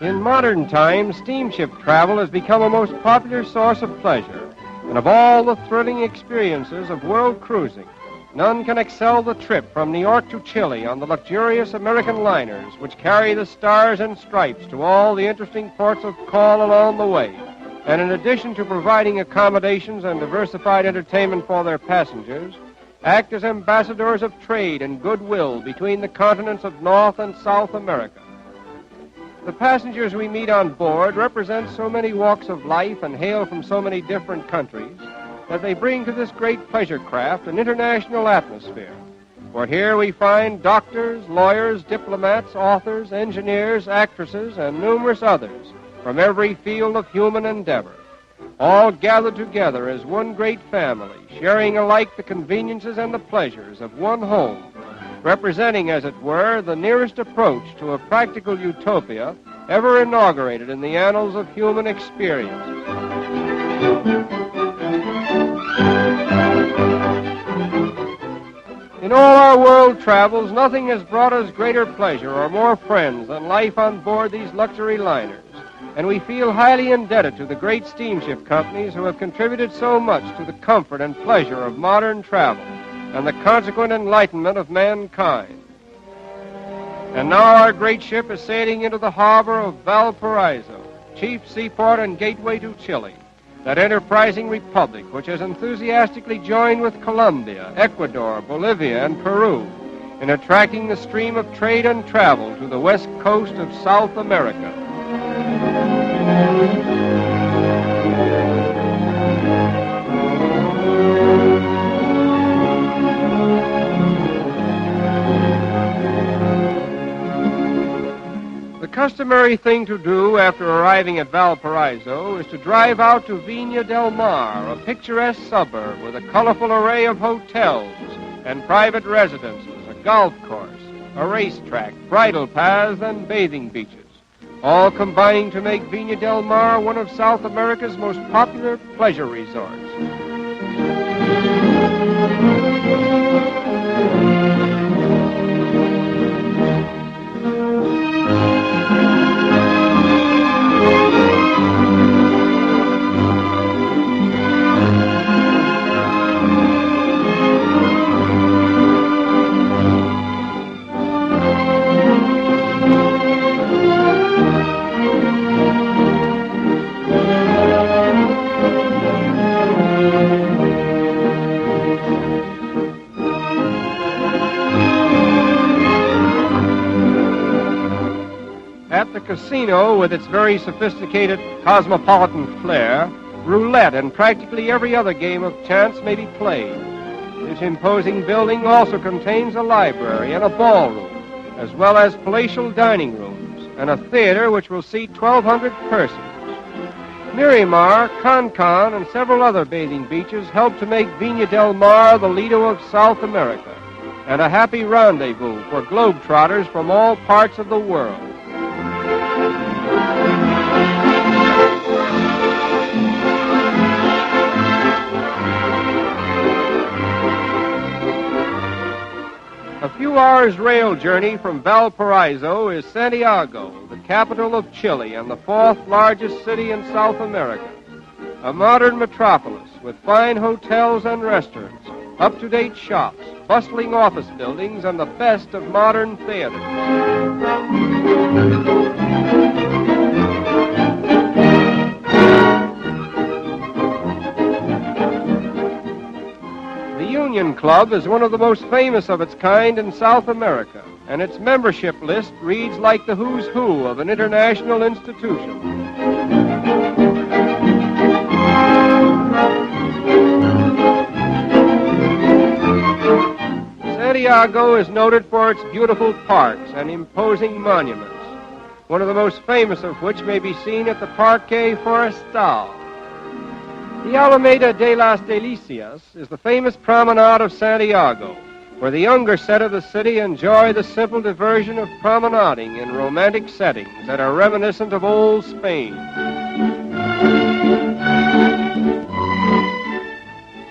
In modern times, steamship travel has become a most popular source of pleasure, and of all the thrilling experiences of world cruising, none can excel the trip from New York to Chile on the luxurious American liners which carry the stars and stripes to all the interesting ports of call along the way, and in addition to providing accommodations and diversified entertainment for their passengers, act as ambassadors of trade and goodwill between the continents of North and South America. The passengers we meet on board represent so many walks of life and hail from so many different countries that they bring to this great pleasure craft an international atmosphere. For here we find doctors, lawyers, diplomats, authors, engineers, actresses, and numerous others from every field of human endeavor, all gathered together as one great family, sharing alike the conveniences and the pleasures of one home, representing, as it were, the nearest approach to a practical utopia ever inaugurated in the annals of human experience. In all our world travels, nothing has brought us greater pleasure or more friends than life on board these luxury liners, and we feel highly indebted to the great steamship companies who have contributed so much to the comfort and pleasure of modern travel and the consequent enlightenment of mankind. And now our great ship is sailing into the harbor of Valparaiso, chief seaport and gateway to Chile, that enterprising republic which has enthusiastically joined with Colombia, Ecuador, Bolivia, and Peru in attracting the stream of trade and travel to the west coast of South America. The customary thing to do after arriving at Valparaiso is to drive out to Viña del Mar, a picturesque suburb with a colorful array of hotels and private residences, a golf course, a racetrack, bridle paths, and bathing beaches, all combining to make Viña del Mar one of South America's most popular pleasure resorts. At the casino, with its very sophisticated cosmopolitan flair, roulette and practically every other game of chance may be played. This imposing building also contains a library and a ballroom, as well as palatial dining rooms, and a theater which will seat 1,200 persons. Miramar, Cancun, and several other bathing beaches help to make Viña del Mar the Lido of South America, and a happy rendezvous for globetrotters from all parts of the world. A few hours' rail journey from Valparaiso is Santiago, the capital of Chile and the fourth largest city in South America. A modern metropolis with fine hotels and restaurants, up-to-date shops, bustling office buildings, and the best of modern theaters. The Union Club is one of the most famous of its kind in South America, and its membership list reads like the who's who of an international institution. Santiago is noted for its beautiful parks and imposing monuments, one of the most famous of which may be seen at the Parque Forestal. The Alameda de las Delicias is the famous promenade of Santiago, where the younger set of the city enjoy the simple diversion of promenading in romantic settings that are reminiscent of old Spain.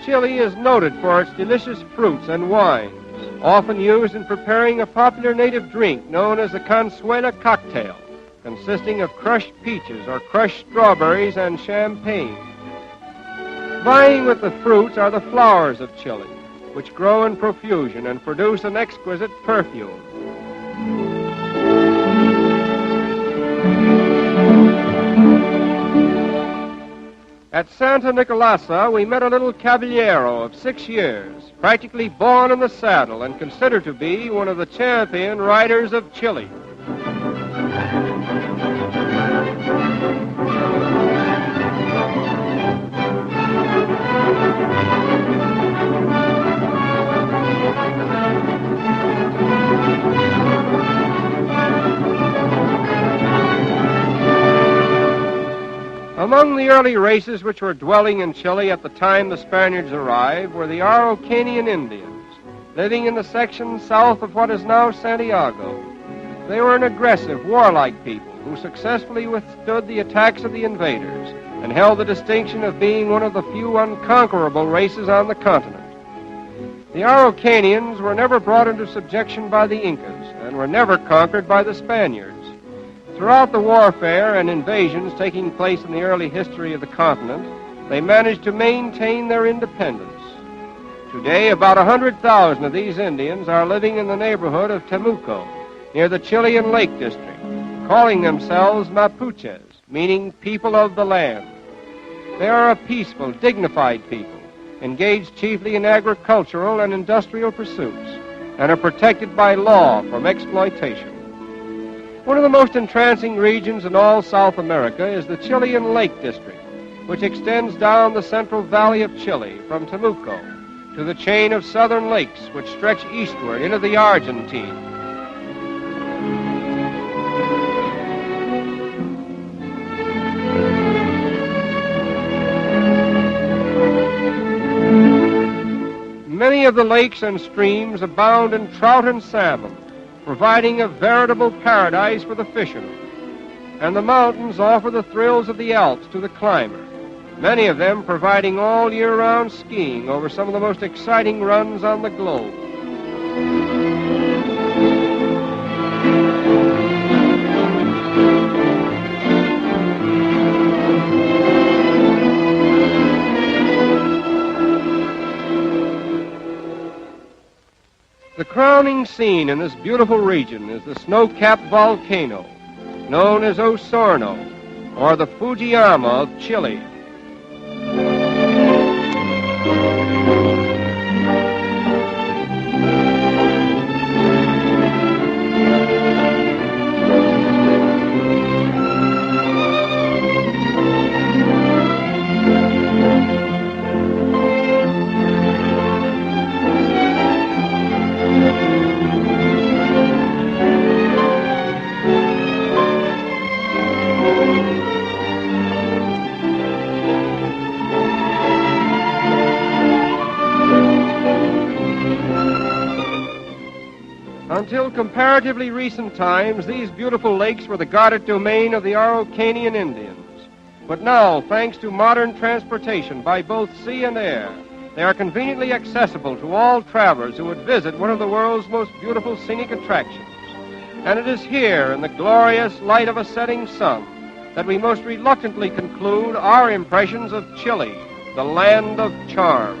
Chile is noted for its delicious fruits and wines, often used in preparing a popular native drink known as the Consuela cocktail, consisting of crushed peaches or crushed strawberries and champagne. Vying with the fruits are the flowers of Chile, which grow in profusion and produce an exquisite perfume. At Santa Nicolasa, we met a little caballero of 6 years, practically born in the saddle and considered to be one of the champion riders of Chile. Among the early races which were dwelling in Chile at the time the Spaniards arrived were the Araucanian Indians, living in the section south of what is now Santiago. They were an aggressive, warlike people who successfully withstood the attacks of the invaders and held the distinction of being one of the few unconquerable races on the continent. The Araucanians were never brought into subjection by the Incas and were never conquered by the Spaniards. Throughout the warfare and invasions taking place in the early history of the continent, they managed to maintain their independence. Today, about 100,000 of these Indians are living in the neighborhood of Temuco, near the Chilean Lake District, calling themselves Mapuches, meaning people of the land. They are a peaceful, dignified people, engaged chiefly in agricultural and industrial pursuits, and are protected by law from exploitation. One of the most entrancing regions in all South America is the Chilean Lake District, which extends down the central valley of Chile from Temuco to the chain of southern lakes which stretch eastward into the Argentine. Many of the lakes and streams abound in trout and salmon, providing a veritable paradise for the fishermen. And the mountains offer the thrills of the Alps to the climber, many of them providing all year-round skiing over some of the most exciting runs on the globe. The crowning scene in this beautiful region is the snow-capped volcano, known as Osorno, or the Fujiyama of Chile. Until comparatively recent times, these beautiful lakes were the guarded domain of the Araucanian Indians. But now, thanks to modern transportation by both sea and air, they are conveniently accessible to all travelers who would visit one of the world's most beautiful scenic attractions. And it is here, in the glorious light of a setting sun, that we most reluctantly conclude our impressions of Chile, the land of charm.